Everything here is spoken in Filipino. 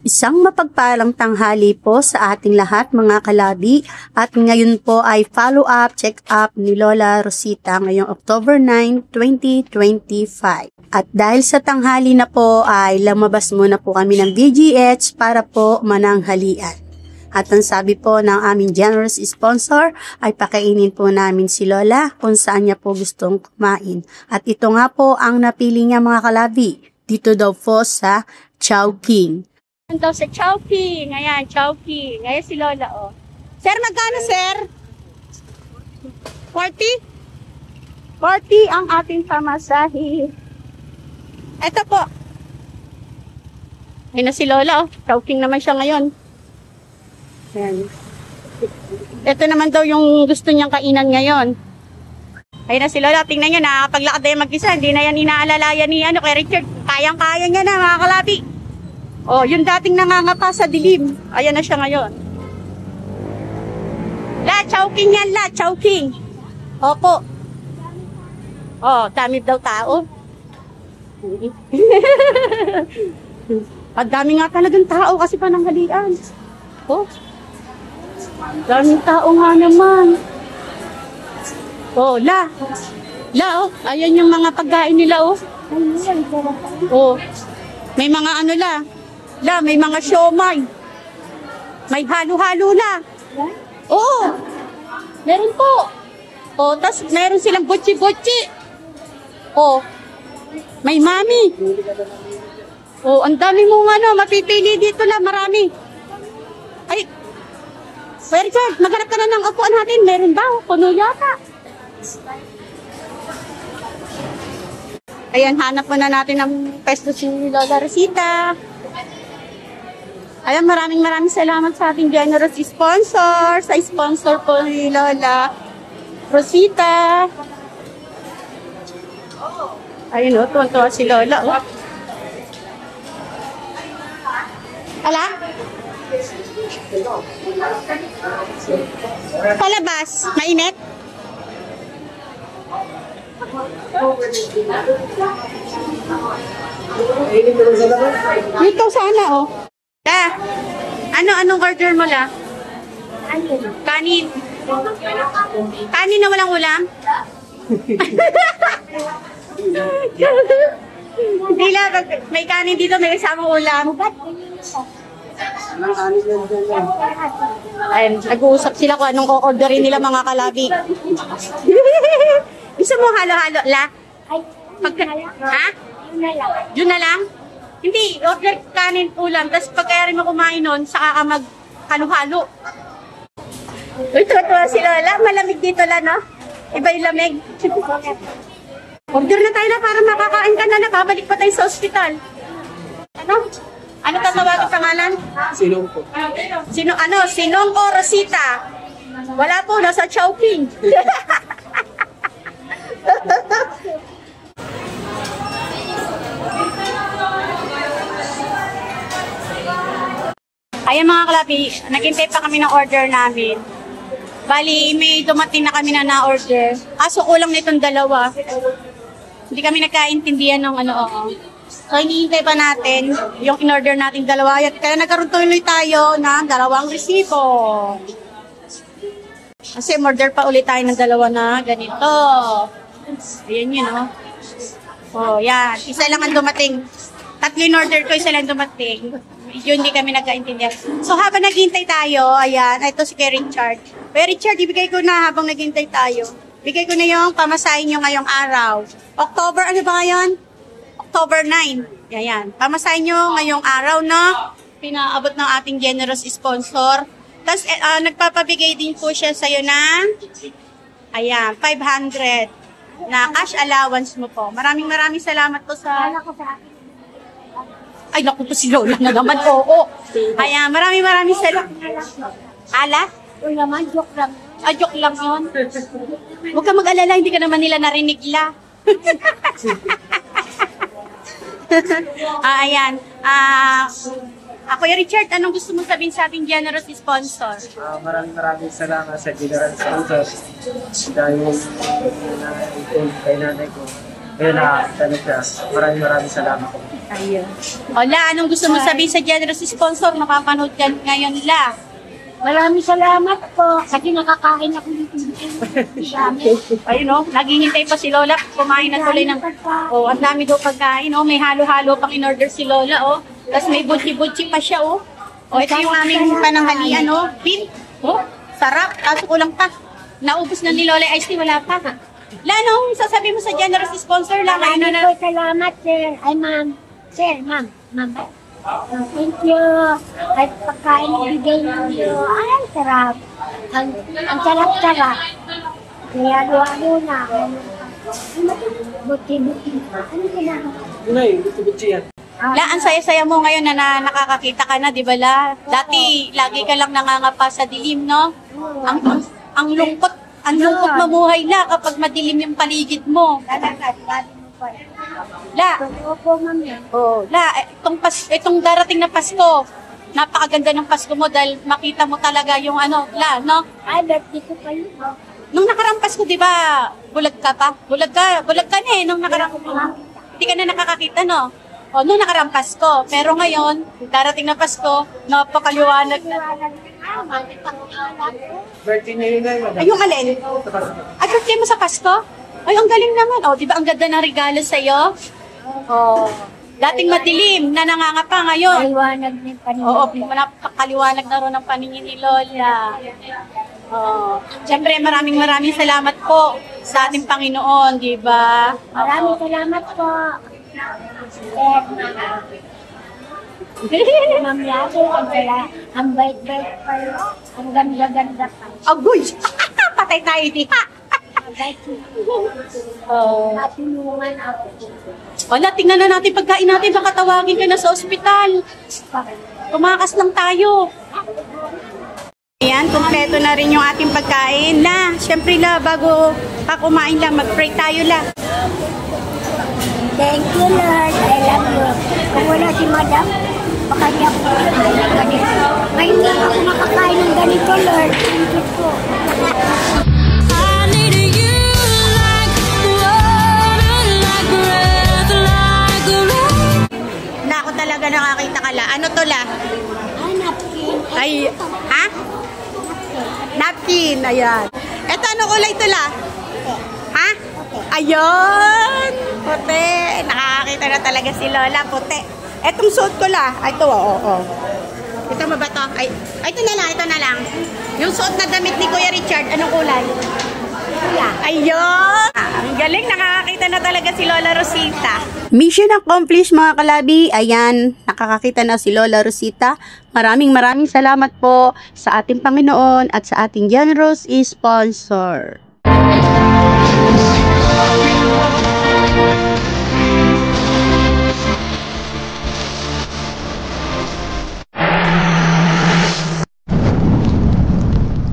Isang mapagpalang tanghali po sa ating lahat mga kalabi at ngayon po ay follow-up, check-up ni Lola Rosita ngayong October 9, 2025. At dahil sa tanghali na po ay lumabas muna po kami ng DGH para po mananghalian. At ang sabi po ng aming generous sponsor ay pakainin po namin si Lola kung saan niya po gustong kumain. At ito nga po ang napili niya mga kalabi, dito daw po sa Chowking. Daw sa Chowking. Ayan, Chowking. Ngayon si Lola, oh. Sir, magkano, sir? 40? 40 ang ating pamasahe. Ito po. Ayun na si Lola, oh. Chowking naman siya ngayon. Ayan. Ito naman daw yung gusto niyang kainan ngayon. Ayun na si Lola. Tingnan nyo, nakakapaglakad na yung mag-isa. Hindi na yan inaalalayan ni kay Richard. Kayang-kaya niya na, mga kalabi. Oh, yung dating nangangapa sa dilim. Ayan na siya ngayon. La, Chowking yan, la, Chowking. Opo. Oh, dami daw tao. Ang dami nga talagang tao kasi pananghalian. Oh. Daming tao nga naman. Oh, la. La, oh. Ayan yung mga pagkain nila, oh. Oh. May mga ano la. La, may mga siomay. May halo-halo la. Oo. Meron po. O, tas meron silang butchi-butchi. O, may mami. O, ang dami mong mapipili dito la, marami. Ay, Sir Richard, maghanap ka na ng upuan natin. Meron ba? Puno yata. Ayan, hanap muna natin ng pesto si Lola Rosita. Ayan, maraming salamat sa ating generous sponsor. Sa sponsor po ni Lola Rosita. Ayun o, tuwan-tuwa si Lola. Oh. Ala? Palabas, mainit? Dito sana, oh. La, anong order mo, la? Kanin. Kanin na walang ulam? Hindi la, may kanin dito, may kasamang ulam. Ayun, nag-uusap sila kung anong o-orderin nila mga kalabi. Gusto mo halo-halo, la? Ha? Yun na lang? Hindi, order kanin ulam. Tapos pagkayari mo kumain nun, saka ka mag-halo-halo. Uy, tuwa-tuwa si Lola. Malamig dito la, no? Iba yung lamig. Order na tayo na para makakain ka na. Nakabalik pa tayo sa ospital. Ano? Ano tatawagin pangalan? Sinong po. Sinong o Rosita? Wala po, nasa Chowking. Ayan mga kalabi, naghintay pa kami ng order namin. Bali, may dumating na kami na na-order. Kaso kulang na itong dalawa. Hindi kami nagkaintindihan ng So, hinihintay pa natin yung in-order nating dalawa. Kaya nagkaroon tuloy tayo ng dalawang resibo. Kasi order pa ulit tayo ng dalawa na ganito. Ayan yun, no? Oh, yan. Isa lang ang dumating. Tatlo in-order ko, isa lang dumating. Yun, hindi kami nagkaintindihan. So, habang naghintay tayo, ayan, ito si kay Richard. Kaya Richard, ibigay ko na habang naghintay tayo. Bigay ko na yung pamasahin nyo ngayong araw. October, ano ba ngayon? October 9. Ayan. Pamasahin nyo ngayong araw na pinaabot ng ating generous sponsor. Tapos, nagpapabigay din po siya sa'yo ng, ayan, 500 na cash allowance mo po. Maraming salamat po sa... Ay, naku po si Lola na naman. Oo. Ayan, maraming salamat. Ala? Uy naman, joke lang. Ah, joke lang yun. Huwag ka mag-alala, hindi ka naman nila narinig la. Ayan. Ako yung Richard, anong gusto mong sabihin sa ating generous sponsor? Maraming salamat sa generous sponsor. Dahil ito kay nanay ko. Kaya nakakita na siya. Maraming salamat. Ayun. O, La, anong gusto mo sabihin sa generous sponsor? Napapanood ka ngayon, La. Maraming salamat po kasi nakakain ako dito. Ayun, oh, naghihintay pa si Lola. Kumain na tuloy ng... Oh, ang dami daw pagkain, oh. May halo-halo pang in-order si Lola, oh. Tapos may butchi-butchi pa siya, oh. Oh, ito yung aming pananghalian, oh. Pin. Oh, sarap. Kaso kulang pa. Naubos na ni Lola Ice Tea, wala pa. La, anong sasabihin mo sa generous sponsor, La? Ngayon Maraming na... po salamat, sir. Ay, ma'am. Sir, ma'am. Ma'am. Thank you. At pagkain bigay niyo. Ay, sarap. Ang sarap-sarap. Kaya luwa na. Buti-buti. Ano ginagawa? Nay, buti-buti yan. La, ang saya-saya mo ngayon na nakakakita ka na, di ba, La? Dati, lagi ka lang nangangapa sa dilim, no? Ang lungkot mamuhay, La, kapag madilim yung paligid mo. La, Opo, ma'am. oh, La, itong darating na Pasko, napakaganda ng Pasko mo dahil makita mo talaga yung ano, La, no? Ay, birthday ko pa yun. Nung nakaraang Pasko, di ba, bulag ka pa? Bulag ka na eh, nung nakaraang hindi ka na nakakakita, no? O, nung nakaraang Pasko. Pero ngayon, darating na Pasko, napakaliwanag na. Birthday niya yun, Nay, madam. Ay, yung alin? Ay, birthday mo sa Pasko? Ay, ang galing naman. O, di ba ang ganda ng regalo sa'yo? O, dating madilim na nangangapa ngayon. Maliwanag na yung paningin. Oo, napakaliwanag na rin ang paningin ni Lola. Siyempre, maraming salamat po sa ating Panginoon, di ba? Maraming salamat po. Sir, Ma'am Yate, ang bait-bait pa yun. Ang ganda-ganda pa. Agoy! Patay tayo di ha! Ang bait Oh. Natulungan ako. Wala, tingnan na natin pagkain natin. Baka tawagin ka na sa ospital. Tumakas lang tayo. Ayan, kumpleto na rin yung ating pagkain. La, syempre La, bago ka kumain La, mag-pray tayo La. Thank you, Lord. I love you. Kung wala si Madam, baka di ako makakain ng ganito. Ngayon lang ako makakain ng ganito, Lord. Thank you po. La, ako talaga nakakita ka La. Ano to La? Ay, napkin. Ay, ha? Napkin, ayan. Eto, ano kulay to La? Ha? Ayun! Puti. Nakakakita na talaga si Lola. Puti. Etong suot ko La. Ay, ito, oo. Ito mo ba to? Ay, ito na lang. Yung suot na damit ni Kuya Richard, anong kulay? Ayun! Ang galing, nakakakita na talaga si Lola Rosita. Mission accomplished mga kalabi. Ayan, nakakakita na si Lola Rosita. Maraming salamat po sa ating Panginoon at sa ating generous sponsor.